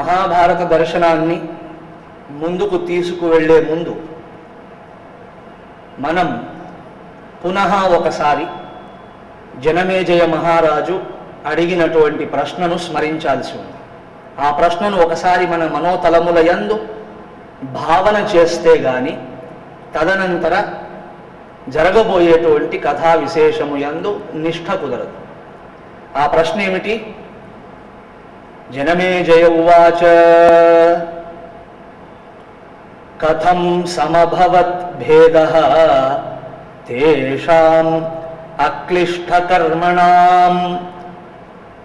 మహాభారత దర్శనాన్ని ముందుకు తీసుకువెళ్ళే ముందు మనం పునః ఒకసారి జనమేజయ మహారాజు అడిగినటువంటి ప్రశ్నను స్మరించాల్సి ఉంది. ఆ ప్రశ్నను ఒకసారి మన మనోతలముల యందు భావన చేస్తే గాని తదనంతర జరగబోయేటువంటి కథా విశేషము యందు నిష్ఠ కుదరదు. ఆ ప్రశ్న ఏమిటి? జనమేజయ ఉవాచ కథం సమభవత్ భేదః తేషాం అక్లిష్టకర్మణాం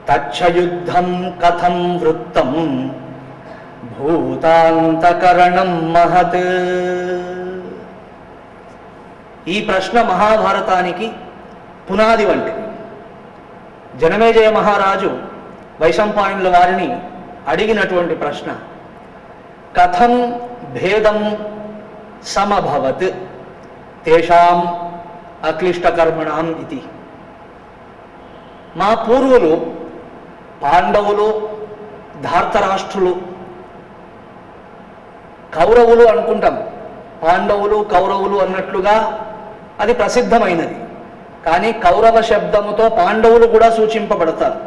తచ్చ యుద్ధం కథం వృత్తం భూతాంతకరణం మహత్. ఈ ప్రశ్న మహాభారతానికి పునాది వంటిది. జనమేజయ మహారాజు వైశంపాయనుల వారిని అడిగినటువంటి ప్రశ్న కథం భేదం సమభవత్ తేషాం అక్లిష్టకర్మణాం ఇది. మా పూర్వులు పాండవులు, ధార్తరాష్ట్రులు, కౌరవులు అనుకుంటాం. పాండవులు కౌరవులు అన్నట్లుగా అది ప్రసిద్ధమైనది. కానీ కౌరవ శబ్దముతో పాండవులు కూడా సూచింపబడతారు.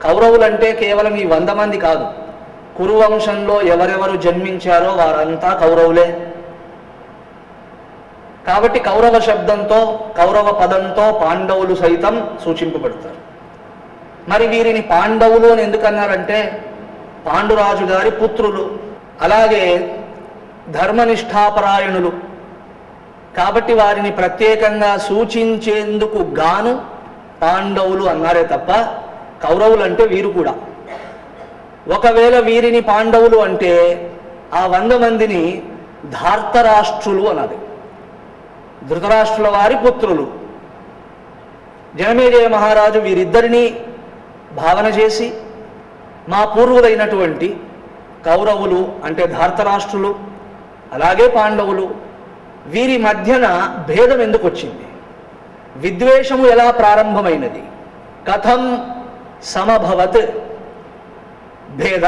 కౌరవులంటే కేవలం ఈ 100 మంది కాదు. కురువంశంలో ఎవరెవరు జన్మించారో వారంతా కౌరవులే. కాబట్టి కౌరవ శబ్దంతో, కౌరవ పదంతో పాండవులు సైతం సూచింపబడతారు. మరి వీరిని పాండవులు అని ఎందుకన్నారంటే పాండురాజు గారి పుత్రులు, అలాగే ధర్మనిష్టాపరాయణులు. కాబట్టి వారిని ప్రత్యేకంగా సూచించేందుకు గాను పాండవులు అన్నారే తప్ప కౌరవులు అంటే వీరు కూడా. ఒకవేళ వీరిని పాండవులు అంటే ఆ 100 మందిని ధార్తరాష్ట్రులు అన్నది. ధృతరాష్ట్రుల వారి పుత్రులు. జనమేజయ మహారాజు వీరిద్దరినీ భావన చేసి మా పూర్వులైనటువంటి కౌరవులు అంటే ధార్తరాష్ట్రులు, అలాగే పాండవులు, వీరి మధ్యన భేదం ఎందుకు వచ్చింది, విద్వేషము ఎలా ప్రారంభమైనది, కథం సమభవత్ భేద,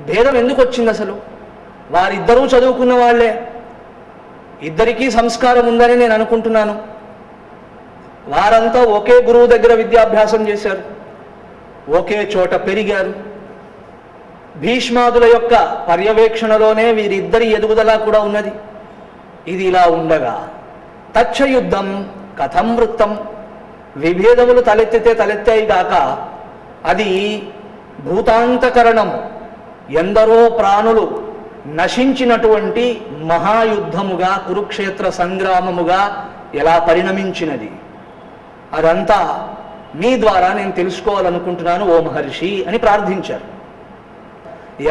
భేదం ఎందుకు వచ్చింది అసలు. వారిద్దరూ చదువుకున్న వాళ్లే, ఇద్దరికీ సంస్కారం ఉందని నేను అనుకుంటున్నాను. వారంతా ఒకే గురువు దగ్గర విద్యాభ్యాసం చేశారు, ఒకే చోట పెరిగారు. భీష్మాదుల యొక్క పర్యవేక్షణలోనే వీరిద్దరి ఎదుగుదల కూడా ఉన్నది. ఇది ఇలా ఉండగా తచ్చ యుద్ధం కథం వృత్తం, విభేదములు తలెత్తితే తలెత్తాయి గాక అది భూతాంతకరణం, ఎందరో ప్రాణులు నశించినటువంటి మహాయుద్ధముగా, కురుక్షేత్ర సంగ్రామముగా ఎలా పరిణమించినది, అదంతా మీ ద్వారా నేను తెలుసుకోవాలనుకుంటున్నాను ఓ మహర్షి అని ప్రార్థించారు.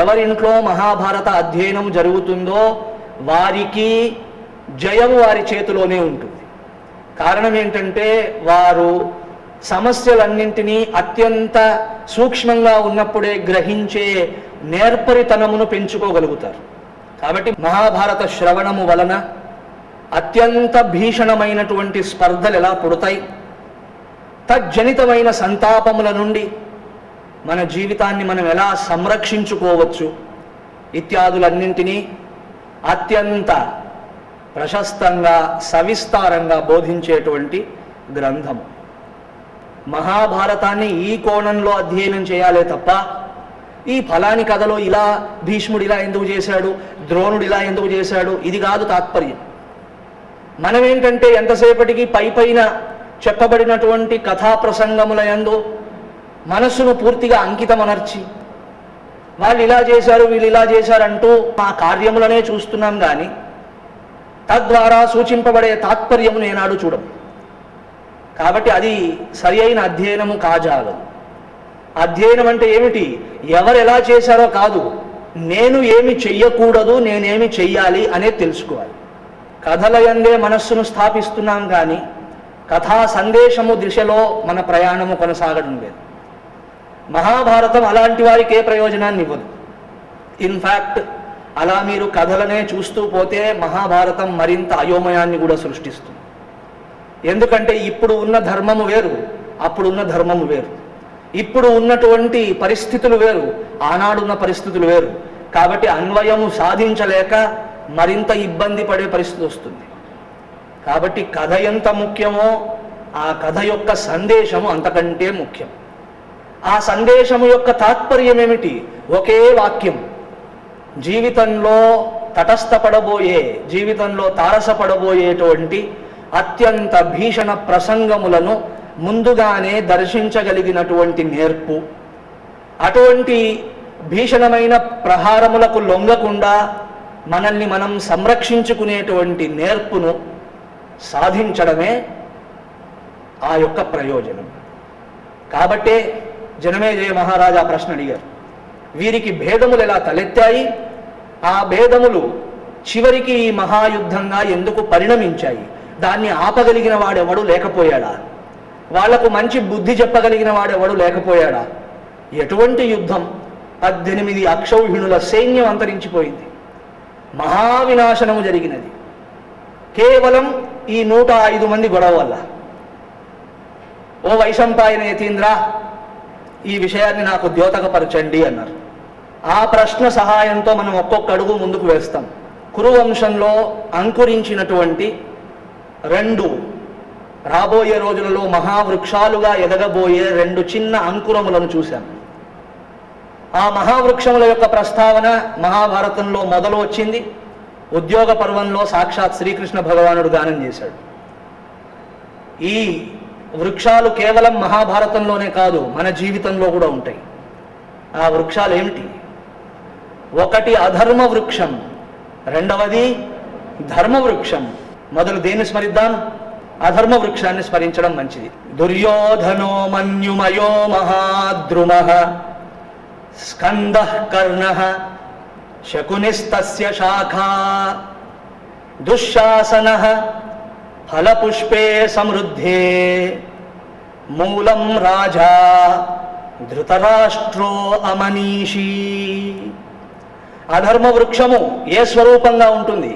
ఎవరింట్లో మహాభారత అధ్యయనం జరుగుతుందో వారికి జయము వారి చేతిలోనే ఉంటుంది. కారణం ఏంటంటే వారు సమస్యలన్నింటినీ అత్యంత సూక్ష్మంగా ఉన్నప్పుడే గ్రహించే నేర్పరితనమును పెంచుకోగలుగుతారు. కాబట్టి మహాభారత శ్రవణము వలన అత్యంత భీషణమైనటువంటి స్పర్ధలు ఎలా పుడతాయి, తజ్జనితమైన సంతాపముల నుండి మన జీవితాన్ని మనం ఎలా సంరక్షించుకోవచ్చు ఇత్యాదులన్నింటినీ అత్యంత ప్రశస్తంగా సవిస్తారంగా బోధించేటువంటి గ్రంథము. మహాభారతాన్ని ఈ కోణంలో అధ్యయనం చేయాలే తప్ప ఈ ఫలాని కథలో ఇలా భీష్ముడు ఇలా ఎందుకు చేశాడు, ద్రోణుడు ఇలా ఎందుకు చేశాడు, ఇది కాదు తాత్పర్యం. మనమేంటంటే ఎంతసేపటికి పైపైన చెప్పబడినటువంటి కథా ప్రసంగముల యందు మనస్సును పూర్తిగా అంకితమనర్చి వాళ్ళు ఇలా చేశారు వీళ్ళు ఇలా చేశారంటూ ఆ కార్యములనే చూస్తున్నాం కానీ తద్వారా సూచింపబడే తాత్పర్యమును ఏనాడు చూడం. కాబట్టి అది సరి అయిన అధ్యయనము కాజాలదు. అధ్యయనం అంటే ఏమిటి, ఎవరు ఎలా చేశారో కాదు, నేను ఏమి చెయ్యకూడదు, నేనేమి చెయ్యాలి అనేది తెలుసుకోవాలి. కథలయందే మనస్సును స్థాపిస్తున్నాం కానీ కథా సందేశము దిశలో మన ప్రయాణము కొనసాగడం లేదు. మహాభారతం అలాంటి వారికి ఏ ప్రయోజనాన్ని ఇవ్వదు. ఇన్ఫ్యాక్ట్ అలా మీరు కథలనే చూస్తూ పోతే మహాభారతం మరింత అయోమయాన్ని కూడా సృష్టిస్తుంది. ఎందుకంటే ఇప్పుడు ఉన్న ధర్మము వేరు, అప్పుడున్న ధర్మము వేరు. ఇప్పుడు ఉన్నటువంటి పరిస్థితులు వేరు, ఆనాడున్న పరిస్థితులు వేరు. కాబట్టి అన్వయము సాధించలేక మరింత ఇబ్బంది పడే పరిస్థితి వస్తుంది. కాబట్టి కథ ఎంత ముఖ్యమో ఆ కథ యొక్క సందేశము అంతకంటే ముఖ్యం. ఆ సందేశము యొక్క తాత్పర్యం ఏమిటి? ఒకే వాక్యం. జీవితంలో తటస్థపడబోయే, జీవితంలో తారసపడబోయేటువంటి అత్యంత భీషణ ప్రసంగములను ముందుగానే దర్శించగలిగినటువంటి నేర్పు, అటువంటి భీషణమైన ప్రహారములకు లొంగకుండా మనల్ని మనం సంరక్షించుకునేటువంటి నేర్పును సాధించడమే ఆ యొక్క ప్రయోజనం. కాబట్టే జనమేజయ మహారాజా ప్రశ్న అడిగారు, వీరికి భేదములు ఎలా తలెత్తాయి, ఆ భేదములు చివరికి ఈ మహాయుద్ధంగా ఎందుకు పరిణమించాయి, దాన్ని ఆపగలిగిన వాడెవడు లేకపోయాడా, వాళ్లకు మంచి బుద్ధి చెప్పగలిగిన వాడెవడు లేకపోయాడా? ఎటువంటి యుద్ధం? 18 అక్షౌహిణుల సైన్యం అంతరించిపోయింది, మహావినాశనము జరిగినది కేవలం ఈ 105 మంది గొడవ వల్ల. ఓ వైశంపాయన యతీంద్ర, ఈ విషయాన్ని నాకు ద్యోతకపరచండి అన్నారు. ఆ ప్రశ్న సహాయంతో మనం ఒక్కొక్క అడుగు ముందుకు వేస్తాం. కురువంశంలో అంకురించినటువంటి 2 రాబోయే రోజులలో మహావృక్షాలుగా ఎదగబోయే 2 చిన్న అంకురములను చూశాం. ఆ మహావృక్షముల యొక్క ప్రస్తావన మహాభారతంలో మొదలు వచ్చింది. ఉద్యోగ పర్వంలో సాక్షాత్ శ్రీకృష్ణ భగవానుడు గానం చేశాడు. ఈ వృక్షాలు కేవలం మహాభారతంలోనే కాదు, మన జీవితంలో కూడా ఉంటాయి. ఆ వృక్షాలు ఏమిటి? ఒకటి అధర్మ వృక్షం, రెండవది ధర్మ వృక్షం. మొదలు దేన్ని స్మరిద్దాం? అధర్మ వృక్షాన్ని స్మరించడం మంచిది. దుర్యోధనో మన్యుమయో మహాద్రుమః స్కందః కర్ణః శకునిస్తస్య శాఖా దుశ్శాసనః ఫలపుష్పే సమృద్ధే మూలం రాజా ధృతరాష్ట్రో అమనీషీ. అధర్మ వృక్షము ఏ స్వరూపంగా ఉంటుంది?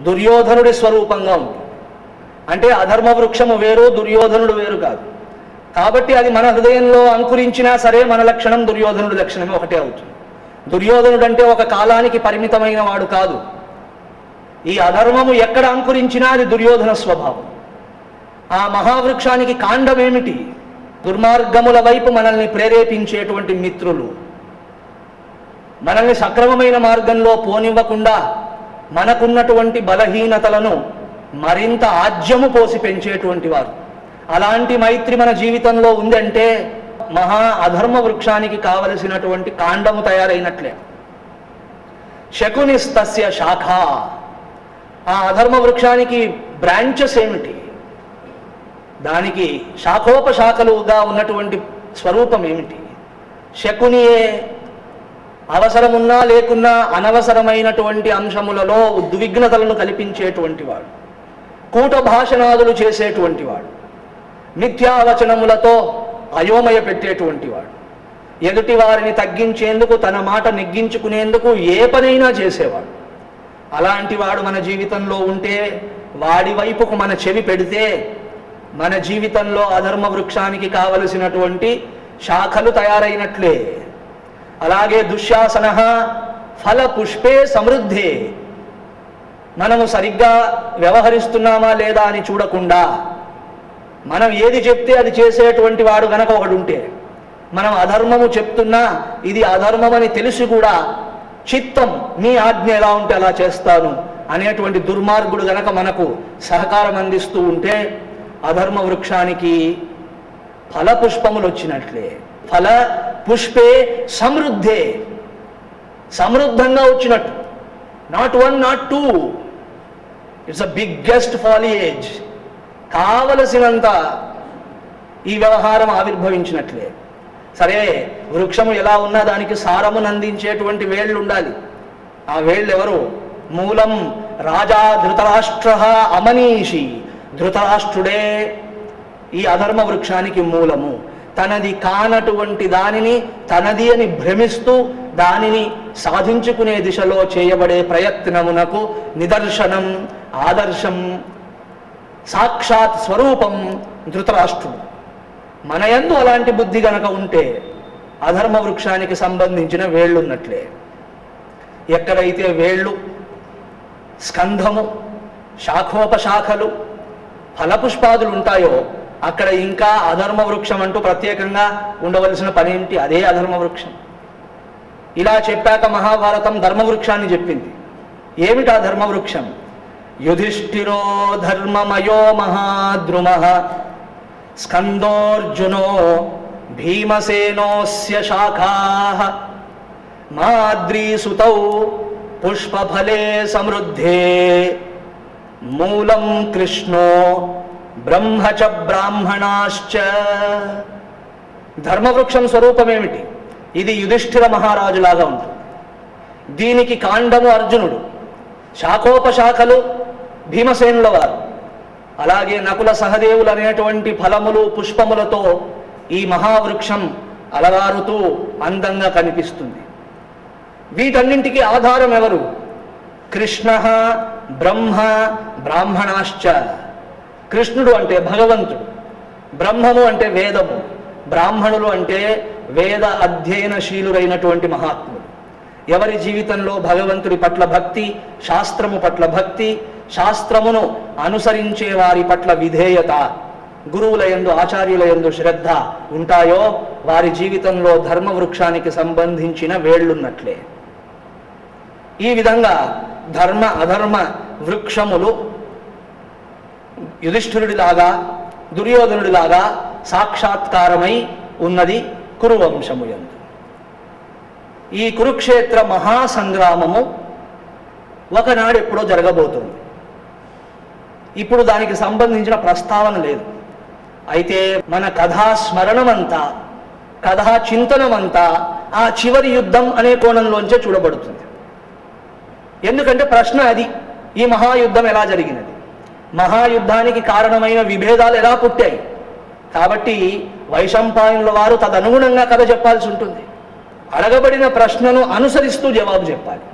దుర్యోధనుడి స్వరూపంగా ఉంటుంది. అంటే అధర్మ వృక్షము వేరు, దుర్యోధనుడు వేరు కాదు. కాబట్టి అది మన హృదయంలో అంకురించినా సరే మన లక్షణం దుర్యోధనుడి లక్షణమే ఒకటే అవుతుంది. దుర్యోధనుడు అంటే ఒక కాలానికి పరిమితమైన వాడు కాదు. ఈ అధర్మము ఎక్కడ అంకురించినా అది దుర్యోధన స్వభావం. ఆ మహావృక్షానికి కాండం ఏమిటి? దుర్మార్గముల వైపు మనల్ని ప్రేరేపించేటువంటి మిత్రులు, మనల్ని సక్రమమైన మార్గంలో పోనివ్వకుండా మనకున్నటువంటి బలహీనతలను మరింత ఆజ్యము పోసి పెంచేటువంటి వారు. అలాంటి మైత్రి మన జీవితంలో ఉందంటే మహా అధర్మ వృక్షానికి కావలసినటువంటి కాండము తయారైనట్లే. శకునిస్తస్య శాఖ, ఆ అధర్మ వృక్షానికి బ్రాంచెస్ ఏమిటి? దానికి శాఖోపశాఖలుగా ఉన్నటువంటి స్వరూపం ఏమిటి? శకునియే అవసరమున్నా లేకున్నా అనవసరమైనటువంటి అంశములలో ఉద్విగ్నతలను కల్పించేటువంటి వాడు, కూట భాషణాదులు చేసేటువంటి వాడు, మిథ్యావచనములతో అయోమయ పెట్టేటువంటి వాడు, ఎదుటి వారిని తగ్గించేందుకు తన మాట నెగ్గించుకునేందుకు ఏ పనైనా చేసేవాడు. అలాంటి వాడు మన జీవితంలో ఉంటే, వాడి వైపుకు మన చెవి పెడితే మన జీవితంలో అధర్మ వృక్షానికి కావలసినటువంటి శాఖలు తయారైనట్లే. అలాగే దుశ్శాసన ఫల పుష్పే సమృద్ధే, మనము సరిగ్గా వ్యవహరిస్తున్నామా లేదా అని చూడకుండా మనం ఏది చెప్తే అది చేసేటువంటి వాడు గనక ఒకడు ఉంటే, మనం అధర్మము చెప్తున్నా ఇది అధర్మమని తెలిసి కూడా చిత్తం మీ ఆజ్ఞ ఎలా ఉంటే అలా చేస్తాను అనేటువంటి దుర్మార్గుడు గనక మనకు సహకారం అందిస్తూ ఉంటే అధర్మ వృక్షానికి ఫలపుష్పములు వచ్చినట్లే. ఫల పుష్పే సమృద్ధే, సమృద్ధంగా వచ్చినట్టు. Not 1 not 2, it's a biggest ఫాలియేజ్. కావలసినంత ఈ వ్యవహారం ఆవిర్భవించినట్లే. సరే, వృక్షము ఎలా ఉన్నా దానికి సారమును అందించేటువంటి వేళ్ళు ఉండాలి. ఆ వేళ్ళు ఎవరు? మూలం రాజా ధృతరాష్ట్ర అమనీషి. ధృతరాష్ట్రుడే ఈ అధర్మ వృక్షానికి మూలము. తనది కానటువంటి దానిని తనది అని భ్రమిస్తూ దానిని సాధించుకునే దిశలో చేయబడే ప్రయత్నమునకు నిదర్శనం, ఆదర్శం, సాక్షాత్ స్వరూపం ధృతరాష్ట్రుడు. మన యందు అలాంటి బుద్ధి గనక ఉంటే అధర్మ వృక్షానికి సంబంధించిన వేళ్ళున్నట్లే. ఎక్కడైతే వేళ్ళు, స్కంధము, శాఖోపశాఖలు, ఫలపుష్పాదులు ఉంటాయో అక్కడ ఇంకా అధర్మ వృక్షం అంటూ ప్రత్యేకంగా ఉండవలసిన పనేంటి? అదే అధర్మ వృక్షం. ఇలా చెప్పాక మహాభారతం ధర్మవృక్షాన్ని చెప్పింది. ఏమిటా ధర్మవృక్షం? యుధిష్ఠిరో ధర్మమయో మహాద్రుమః స్కందోర్జునో భీమసేనోస్య శాఖాః మాద్రీసుతౌ పుష్పఫలే సమృద్ధే మూలం కృష్ణో బ్రహ్మ చ బ్రాహ్మణాశ్చ. ధర్మవృక్షం స్వరూపమేమిటి? ఇది యుధిష్ఠిర మహారాజులాగా ఉంటుంది. దీనికి కాండము అర్జునుడు, శాఖోపశాఖలు భీమసేనుల వారు, అలాగే నకుల సహదేవులు అనేటువంటి ఫలములు పుష్పములతో ఈ మహావృక్షం అలరారుతూ అందంగా కనిపిస్తుంది. వీటన్నింటికి ఆధారం ఎవరు? కృష్ణ బ్రహ్మ బ్రాహ్మణాశ్చ. కృష్ణుడు అంటే భగవంతుడు, బ్రహ్మము అంటే వేదము, బ్రాహ్మణులు అంటే వేద అధ్యయనశీలురైనటువంటి మహాత్ములు. ఎవరి జీవితంలో భగవంతుడి పట్ల భక్తి, శాస్త్రము పట్ల భక్తి, శాస్త్రమును అనుసరించే వారి పట్ల విధేయత, గురువుల యందు ఆచార్యుల యందు శ్రద్ధ ఉంటాయో వారి జీవితంలో ధర్మవృక్షానికి సంబంధించిన వేళ్ళున్నట్లే. ఈ విధంగా ధర్మ అధర్మ వృక్షములు యుధిష్ఠిరుడిలాగా దుర్యోధనుడిలాగా సాక్షాత్కారమై ఉన్నది కురువంశము యందు. ఈ కురుక్షేత్ర మహాసంగ్రామము ఒకనాడు ఎప్పుడో జరగబోతుంది. ఇప్పుడు దానికి సంబంధించిన ప్రస్తావన లేదు. అయితే మన కథా స్మరణమంతా, కథా చింతనమంతా ఆ చివరి యుద్ధం అనే కోణంలోంచే చూడబడుతుంది. ఎందుకంటే ప్రశ్న అది, ఈ మహాయుద్ధం ఎలా జరిగినది, మహాయుద్ధానికి కారణమైన విభేదాలు ఎలా పుట్టాయి. కాబట్టి వైశంపాయనుల వారు తదనుగుణంగా కథ చెప్పాల్సి ఉంటుంది. అడగబడిన ప్రశ్నను అనుసరిస్తూ జవాబు చెప్పాలి.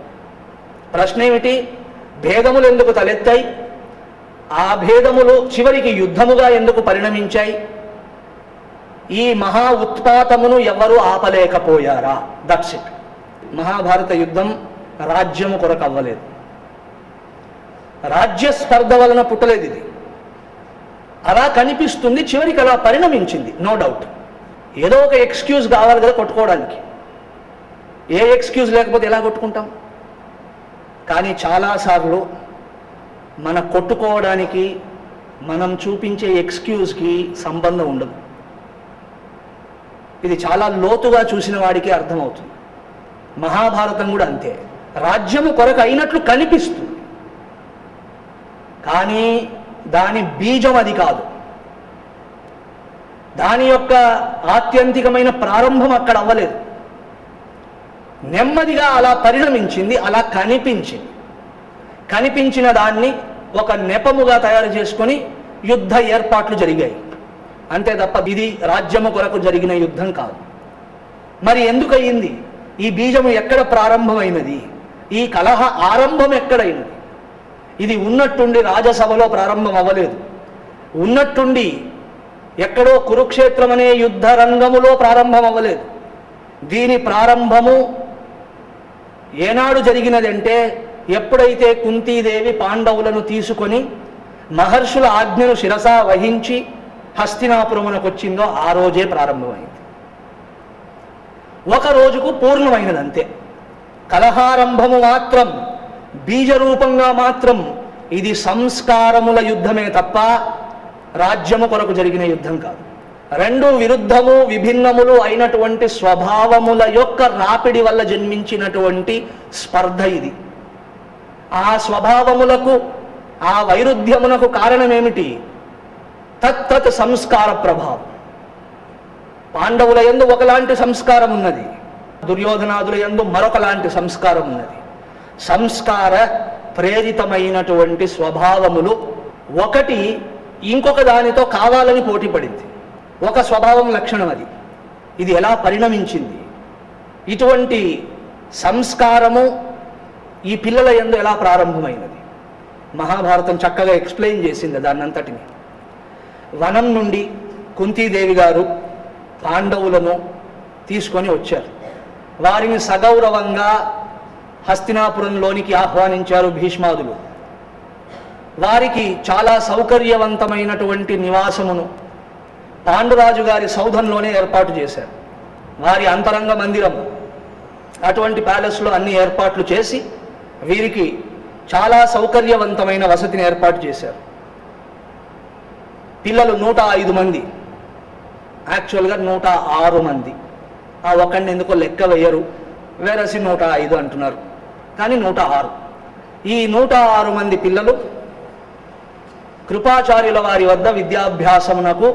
ప్రశ్న ఏమిటి? భేదములు ఎందుకు తలెత్తాయి? ఆ భేదములు చివరికి యుద్ధముగా ఎందుకు పరిణమించాయి? ఈ మహా ఉత్పాతమును ఎవరు ఆపలేకపోయారా? That's it. మహాభారత యుద్ధం రాజ్యము కొరకు అవ్వలేదు, రాజ్య స్పర్ధ వలన పుట్టలేదు. ఇది అలా కనిపిస్తుంది, చివరికి అలా పరిణమించింది, నో డౌట్. ఏదో ఒక ఎక్స్క్యూజ్ కావాలి కదా కొట్టుకోవడానికి. ఏ ఎక్స్క్యూజ్ లేకపోతే ఎలా కొట్టుకుంటాం? కానీ చాలాసార్లు మన కొట్టుకోవడానికి మనం చూపించే ఎక్స్క్యూజ్కి సంబంధం ఉండదు. ఇది చాలా లోతుగా చూసిన వాడికి అర్థమవుతుంది. మహాభారతం కూడా అంతే. రాజ్యము కొరకు అయినట్లు కనిపిస్తుంది, కానీ దాని బీజం అది కాదు. దాని యొక్క ఆత్యంతికమైన ప్రారంభం అక్కడ అవ్వలేదు. నెమ్మదిగా అలా పరిణమించింది, అలా కనిపించింది. కనిపించిన దాన్ని ఒక నెపముగా తయారు చేసుకొని యుద్ధ ఏర్పాట్లు జరిగాయి అంతే తప్ప ఇది రాజ్యము కొరకు జరిగిన యుద్ధం కాదు. మరి ఎందుకు అయింది? ఈ బీజము ఎక్కడ ప్రారంభమైనది? ఈ కలహ ఆరంభం ఎక్కడైనది? ఇది ఉన్నట్టుండి రాజసభలో ప్రారంభం అవ్వలేదు. ఉన్నట్టుండి ఎక్కడో కురుక్షేత్రం అనే యుద్ధ రంగములో ప్రారంభం అవ్వలేదు. దీని ప్రారంభము ఏనాడు జరిగినదంటే ఎప్పుడైతే కుంతీదేవి పాండవులను తీసుకొని మహర్షుల ఆజ్ఞను శిరసా వహించి హస్తినాపురమునకు వచ్చిందో ఆ రోజే ప్రారంభమైంది. ఒక రోజుకు పూర్ణమైనది అంతే. కలహారంభము మాత్రం, బీజరూపంగా మాత్రం ఇది సంస్కారముల యుద్ధమే తప్ప రాజ్యము కొరకు జరిగిన యుద్ధం కాదు. రెండు విరుద్ధము విభిన్నములు అయినటువంటి స్వభావముల యొక్క రాపిడి వల్ల జన్మించినటువంటి స్పర్ధ ఇది. ఆ స్వభావములకు, ఆ వైరుధ్యమునకు కారణమేమిటి? తత్తత్ సంస్కార ప్రభావం. పాండవుల యందు ఒకలాంటి సంస్కారం ఉన్నది, దుర్యోధనాదుల యందు మరొకలాంటి సంస్కారం ఉన్నది. సంస్కార ప్రేరితమైనటువంటి స్వభావములు ఒకటి ఇంకొక దానితో కావాలని పోటీ పడింది. ఒక స్వభావం లక్షణం అది. ఇది ఎలా పరిణమించింది? ఇటువంటి సంస్కారము ఈ పిల్లల యందు ఎలా ప్రారంభమైనది? మహాభారతం చక్కగా ఎక్స్ప్లెయిన్ చేసింది దాన్నంతటిని. వనం నుండి కుంతీదేవి గారు పాండవులను తీసుకొని వచ్చారు. వారిని సగౌరవంగా హస్తినాపురంలోనికి ఆహ్వానించారు భీష్మాదులు. వారికి చాలా సౌకర్యవంతమైనటువంటి నివాసమును పాండురాజు గారి సౌధంలోనే ఏర్పాటు చేశారు. వారి అంతరంగ మందిరం అటువంటి ప్యాలెస్లో అన్ని ఏర్పాట్లు చేసి వీరికి చాలా సౌకర్యవంతమైన వసతిని ఏర్పాటు చేశారు. పిల్లలు 105 మంది, యాక్చువల్గా 106 మంది. ఆ ఒకరిని ఎందుకో లెక్క వేయరు, వేరసి 105 అంటున్నారు, కానీ 106. ఈ 106 మంది పిల్లలు కృపాచార్యుల వారి వద్ద విద్యాభ్యాసమునకు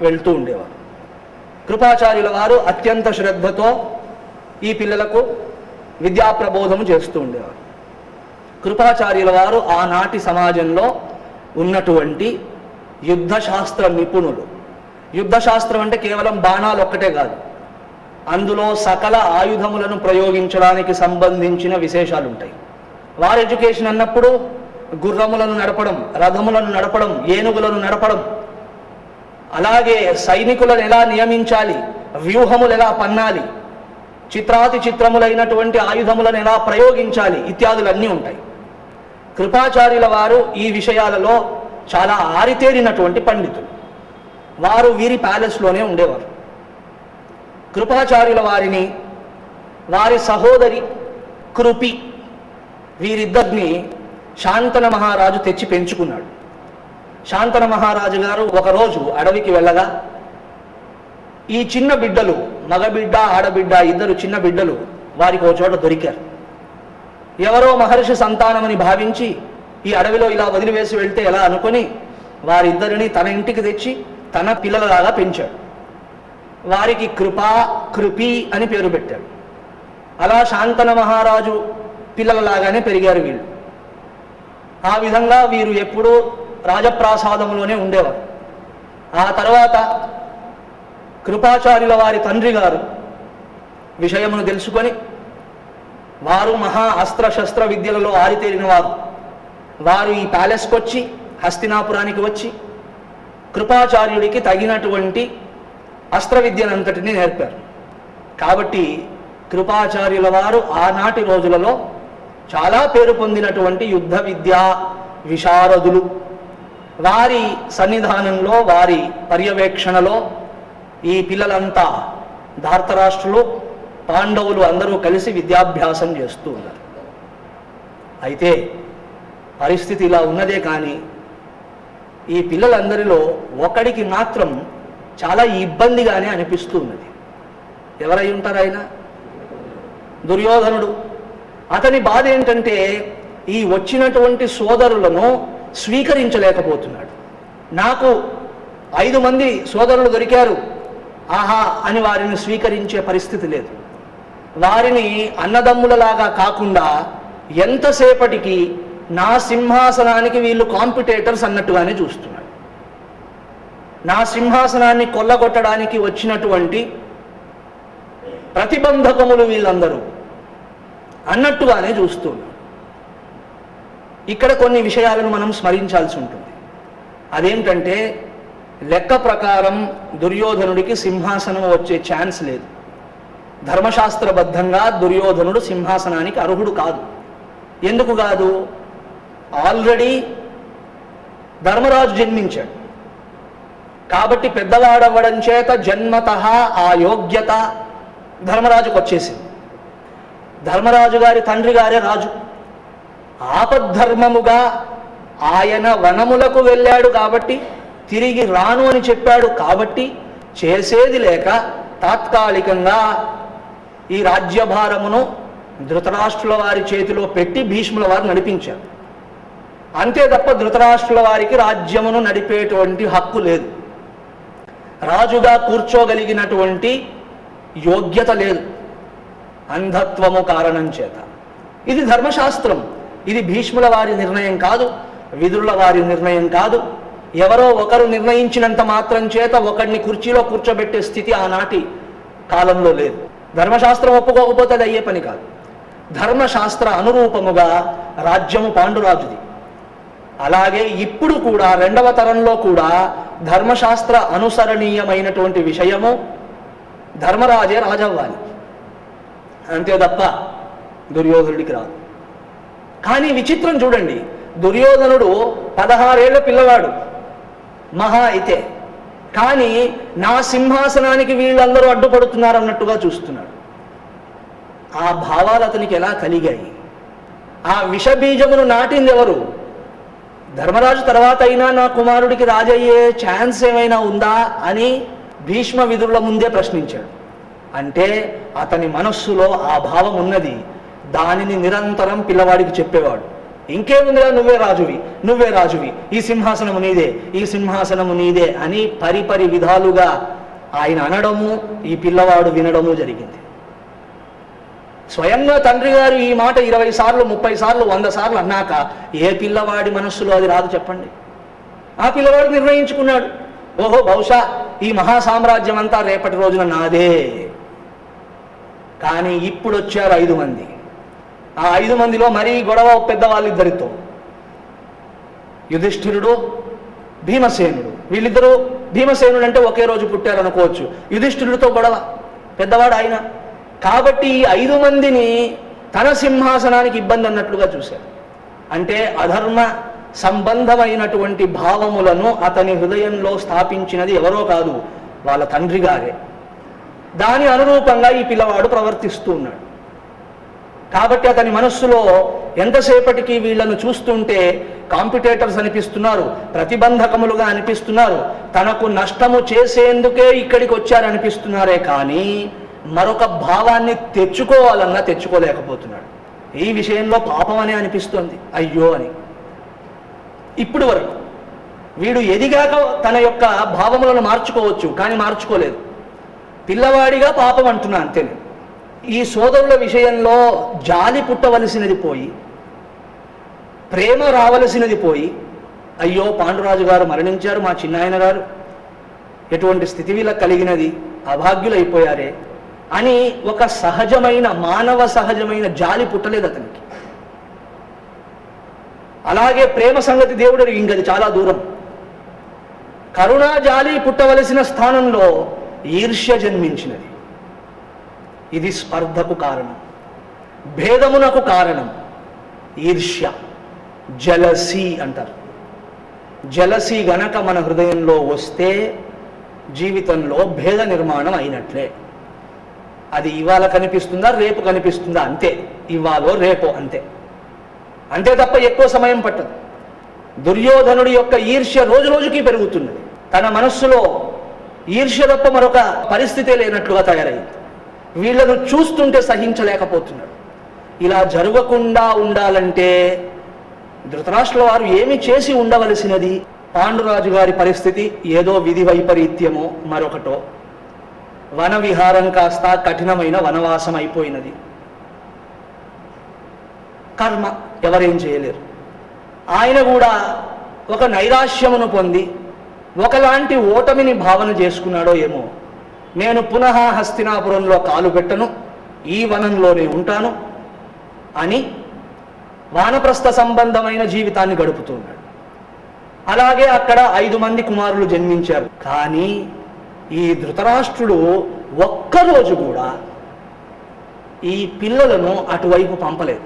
వెళ్తూ ఉండేవారు. కృపాచార్యుల వారు అత్యంత శ్రద్ధతో ఈ పిల్లలకు విద్యా ప్రబోధము చేస్తూ ఉండేవారు. కృపాచార్యుల వారు ఆనాటి సమాజంలో ఉన్నటువంటి యుద్ధశాస్త్ర నిపుణులు. యుద్ధశాస్త్రం అంటే కేవలం బాణాలు ఒక్కటే కాదు, అందులో సకల ఆయుధములను ప్రయోగించడానికి సంబంధించిన విశేషాలు ఉంటాయి. వారి ఎడ్యుకేషన్ అన్నప్పుడు గుర్రములను నడపడం, రథములను నడపడం, ఏనుగులను నడపడం, అలాగే సైనికులను ఎలా నియమించాలి, వ్యూహములు ఎలా పన్నాలి, చిత్రాతి చిత్రములైనటువంటి ఆయుధములను ఎలా ప్రయోగించాలి ఇత్యాదులన్నీ ఉంటాయి. కృపాచార్యుల వారు ఈ విషయాలలో చాలా ఆరితేరినటువంటి పండితులు. వారు వీరి ప్యాలెస్లోనే ఉండేవారు. కృపాచార్యుల వారిని వారి సహోదరి కృపి, వీరిద్దరిని శాంతన మహారాజు తెచ్చి పెంచుకున్నాడు. శాంతన మహారాజు గారు ఒకరోజు అడవికి వెళ్ళగా ఈ చిన్న బిడ్డలు, మగబిడ్డ ఆడబిడ్డ, ఇద్దరు చిన్న బిడ్డలు వారికి ఒక చోట దొరికారు. ఎవరో మహర్షి సంతానమని భావించి ఈ అడవిలో ఇలా వదిలివేసి వెళ్తే ఎలా అనుకొని వారిద్దరిని తన ఇంటికి తెచ్చి తన పిల్లలలాగా పెంచాడు. వారికి కృపా, కృపి అని పేరు పెట్టాడు. అలా శాంతన మహారాజు పిల్లలలాగానే పెరిగారు వీళ్ళు. ఆ విధంగా వీరు ఎప్పుడూ రాజప్రాసాదంలోనే ఉండేవారు. ఆ తర్వాత కృపాచార్యుల వారి తండ్రి గారు విషయమును తెలుసుకొని, వారు మహా అస్త్రశస్త్ర విద్యలలో ఆరితేరిన వారు, వారు ఈ ప్యాలెస్కి వచ్చి, హస్తినాపురానికి వచ్చి కృపాచార్యుడికి తగినటువంటి అస్త్ర విద్యనంతటినీ నేర్పారు. కాబట్టి కృపాచార్యుల వారు ఆనాటి రోజులలో చాలా పేరు పొందినటువంటి యుద్ధ విద్యా విశారదులు. వారి సన్నిధానంలో, వారి పర్యవేక్షణలో ఈ పిల్లలంతా ధార్తరాష్ట్రులు, పాండవులు అందరూ కలిసి విద్యాభ్యాసం చేస్తూ ఉన్నారు. అయితే పరిస్థితి ఇలా ఉన్నదే కానీ ఈ పిల్లలందరిలో ఒకడికి మాత్రం చాలా ఇబ్బందిగానే అనిపిస్తూ ఉన్నది. ఎవరై ఉంటారు ఆయన? దుర్యోధనుడు. అతని బాధ ఏంటంటే ఈ వచ్చినటువంటి సోదరులను స్వీకరించలేకపోతున్నాడు. నాకు 5 మంది సోదరులు దొరికారు, ఆహా అని వారిని స్వీకరించే పరిస్థితి లేదు. వారిని అన్నదమ్ములలాగా కాకుండా ఎంతసేపటికి నా సింహాసనానికి వీళ్ళు కాంపిటేటర్స్ అన్నట్టుగానే చూస్తున్నాడు. నా సింహాసనాన్ని కొల్లగొట్టడానికి వచ్చినటువంటి ప్రతిబంధకములు వీళ్ళందరూ అన్నట్టుగానే చూస్తున్నాడు. ఇక్కడ కొన్ని విషయాలను మనం స్మరించాల్సి ఉంటుంది. అదేంటంటే లెక్క ప్రకారం దుర్యోధనుడికి సింహాసనం వచ్చే ఛాన్స్ లేదు. ధర్మశాస్త్రబద్ధంగా దుర్యోధనుడు సింహాసనానికి అర్హుడు కాదు. ఎందుకు కాదు? ఆల్రెడీ ధర్మరాజు జన్మించాడు కాబట్టి పెద్దవాడవ్వడం చేత జన్మతః ఆ యోగ్యత ధర్మరాజుకు వచ్చేసింది. ధర్మరాజు గారి తండ్రి గారే రాజు. ఆపద్ధర్మముగా ఆయన వనములకు వెళ్ళాడు కాబట్టి, తిరిగి రాను అని చెప్పాడు కాబట్టి, చేసేది లేక తాత్కాలికంగా ఈ రాజ్యభారమును ధృతరాష్ట్రుల వారి చేతిలో పెట్టి భీష్ముల వారు నడిపించారు. అంతే తప్ప ధృతరాష్ట్రుల వారికి రాజ్యమును నడిపేటువంటి హక్కు లేదు. రాజుగా కూర్చోగలిగినటువంటి యోగ్యత లేదు, అంధత్వము కారణం చేత. ఇది ధర్మశాస్త్రం. ఇది భీష్ముల వారి నిర్ణయం కాదు, విదురుల వారి నిర్ణయం కాదు. ఎవరో ఒకరు నిర్ణయించినంత మాత్రం చేత ఒకడిని కుర్చీలో కూర్చోబెట్టే స్థితి ఆనాటి కాలంలో లేదు. ధర్మశాస్త్రం ఒప్పుకోకపోతే అది అయ్యే పని కాదు. ధర్మశాస్త్ర అనురూపముగా రాజ్యము పాండురాజుది. అలాగే ఇప్పుడు కూడా రెండవ తరంలో కూడా ధర్మశాస్త్ర అనుసరణీయమైనటువంటి విషయము ధర్మరాజే రాజవ్వాలి, అంతే తప్ప దుర్యోధనుడికి రాదు. కానీ విచిత్రం చూడండి, దుర్యోధనుడు 16 ఏళ్ల పిల్లవాడు మహా అయితే, కానీ నా సింహాసనానికి వీళ్ళందరూ అడ్డుపడుతున్నారు అన్నట్టుగా చూస్తున్నాడు. ఆ భావాలు అతనికి ఎలా కలిగాయి? ఆ విషబీజమును నాటింది ఎవరు? ధర్మరాజు తర్వాత అయినా నా కుమారుడికి రాజయ్యే ఛాన్స్ ఏమైనా ఉందా అని భీష్మ విదురుల ముందే ప్రశ్నించాడు. అంటే అతని మనస్సులో ఆ భావం ఉన్నది. దానిని నిరంతరం పిల్లవాడికి చెప్పేవాడు. ఇంకేముందిరా, నువ్వే రాజువి, నువ్వే రాజువి, ఈ సింహాసనము నీదే, ఈ సింహాసనము నీదే అని పరిపరి విధాలుగా ఆయన అనడము, ఈ పిల్లవాడు వినడము జరిగింది. స్వయంగా తండ్రి గారు ఈ మాట 20 సార్లు 30 సార్లు 100 సార్లు అన్నాక ఏ పిల్లవాడి మనస్సులో అది రాదు చెప్పండి? ఆ పిల్లవాడు నిర్ణయించుకున్నాడు, ఓహో బహుశా ఈ మహాసామ్రాజ్యం అంతా రేపటి రోజున నాదే. కానీ ఇప్పుడు వచ్చారు 5 మంది. ఆ 5 మందిలో మరీ గొడవ పెద్దవాళ్ళిద్దరితో, యుధిష్ఠిరుడు, భీమసేనుడు. వీళ్ళిద్దరూ, భీమసేనుడు అంటే ఒకే రోజు పుట్టారు అనుకోవచ్చు, యుధిష్ఠిరుడితో గొడవ, పెద్దవాడు ఆయన. కాబట్టి ఈ 5 మందిని తన సింహాసనానికి ఇబ్బంది అన్నట్లుగా చూశారు. అంటే అధర్మ సంబంధమైనటువంటి భావములను అతని హృదయంలో స్థాపించినది ఎవరో కాదు, వాళ్ళ తండ్రి గారే. దాని అనురూపంగా ఈ పిల్లవాడు ప్రవర్తిస్తూ ఉన్నాడు. కాబట్టి అతని మనస్సులో ఎంతసేపటికి వీళ్లను చూస్తుంటే కాంపిటేటర్స్ అనిపిస్తున్నారు, ప్రతిబంధకములుగా అనిపిస్తున్నారు, తనకు నష్టము చేసేందుకే ఇక్కడికి వచ్చారనిపిస్తున్నారే కానీ మరొక భావాన్ని తెచ్చుకోవాలన్నా తెచ్చుకోలేకపోతున్నాడు. ఈ విషయంలో పాపం అనే అనిపిస్తుంది, అయ్యో అని. ఇప్పుడు వరకు వీడు ఎదిగాక తన యొక్క భావములను మార్చుకోవచ్చు, కానీ మార్చుకోలేదు. పిల్లవాడిగా పాపం అంటున్నా అంతేనే. ఈ సోదరుల విషయంలో జాలి పుట్టవలసినది పోయి, ప్రేమ రావలసినది పోయి, అయ్యో పాండురాజు గారు మరణించారు, మా చిన్నాయన గారు ఎటువంటి స్థితి వీళ్ళకి కలిగినది, అభాగ్యులైపోయారే అని ఒక సహజమైన మానవ సహజమైన జాలి పుట్టలేదు అతనికి. అలాగే ప్రేమ సంగతి దేవుడు ఇంకది చాలా దూరం. కరుణా జాలి పుట్టవలసిన స్థానంలో ఈర్ష్య జన్మించినది. ఇది స్పర్ధకు కారణం, భేదమునకు కారణం. ఈర్ష్య, జలసీ అంటారు. జలసీ గనక మన హృదయంలో వస్తే జీవితంలో భేద నిర్మాణం అయినట్లే. అది ఇవాళ కనిపిస్తుందా, రేపు కనిపిస్తుందా, అంతే. ఇవాళో రేపో అంతే, అంతే తప్ప ఎక్కువ సమయం పట్టదు. దుర్యోధనుడి యొక్క ఈర్ష్య రోజు రోజుకి పెరుగుతున్నది. తన మనస్సులో ఈర్ష్య తప్ప మరొక పరిస్థితే లేనట్లుగా తయారైంది. వీళ్లను చూస్తుంటే సహించలేకపోతున్నాడు. ఇలా జరగకుండా ఉండాలంటే ధృతరాష్ట్రుల వారు ఏమి చేసి ఉండవలసినది? పాండురాజు గారి పరిస్థితి ఏదో విధి వైపరీత్యమో మరొకటో, వన విహారం కాస్త కఠినమైన వనవాసం అయిపోయినది. కర్మ, ఎవరేం చేయలేరు. ఆయన కూడా ఒక నైరాశ్యమును పొంది ఒకలాంటి ఓటమిని భావన చేసుకున్నాడో ఏమో. నేను పునః హస్తినాపురంలో కాలు పెట్టను, ఈ వనంలోనే ఉంటాను అని వానప్రస్థ సంబంధమైన జీవితాన్ని గడుపుతున్నాడు. అలాగే అక్కడ 5 మంది కుమారులు జన్మించారు. కానీ ఈ ధృతరాష్ట్రుడు ఒక్కరోజు కూడా ఈ పిల్లలను అటువైపు పంపలేదు.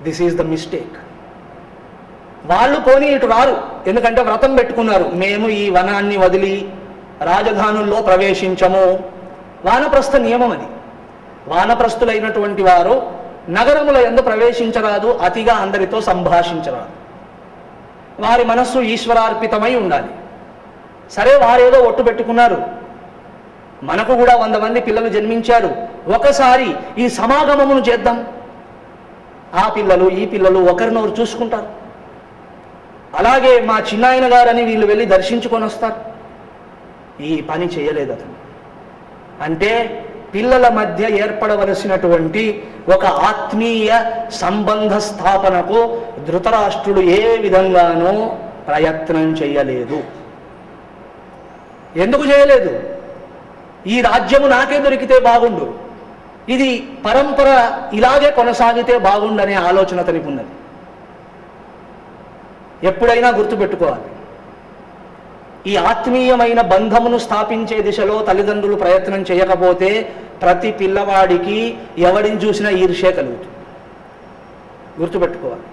This is the mistake. వాళ్ళు పోనీ ఇటు రారు, ఎందుకంటే వ్రతం పెట్టుకున్నారు, మేము ఈ వనాన్ని వదిలి రాజధానుల్లో ప్రవేశించము. వానప్రస్థ నియమం అది. వానప్రస్థులైనటువంటి వారు నగరముల యందు ప్రవేశించరాదు, అతిగా అందరితో సంభాషించరాదు. వారి మనస్సు ఈశ్వరార్పితమై ఉండాలి. సరే, వారేదో ఒట్టు పెట్టుకున్నారు, మనకు కూడా 100 మంది పిల్లలు జన్మించారు, ఒకసారి ఈ సమాగమమును చేద్దాం. ఆ పిల్లలు ఈ పిల్లలు ఒకరినొకరు చూసుకుంటారు. అలాగే మా చిన్నాయన గారని వీళ్ళు వెళ్ళి దర్శించుకొని వస్తారు. ఈ పని చేయలేదు అతను. అంటే పిల్లల మధ్య ఏర్పడవలసినటువంటి ఒక ఆత్మీయ సంబంధ స్థాపనకు ధృతరాష్ట్రుడు ఏ విధంగానూ ప్రయత్నం చేయలేదు. ఎందుకు చేయలేదు? ఈ రాజ్యము నాకే దొరికితే బాగుండు, ఇది పరంపర ఇలాగే కొనసాగితే బాగుండనే ఆలోచన అతనికి ఉన్నది. ఎప్పుడైనా గుర్తుపెట్టుకోవాలి, ఈ ఆత్మీయమైన బంధమును స్థాపించే దిశలో తల్లిదండ్రులు ప్రయత్నం చేయకపోతే ప్రతి పిల్లవాడికి ఎవరిని చూసినా ఈర్ష్య కలుగుతుంది. గుర్తుపెట్టుకోవాలి.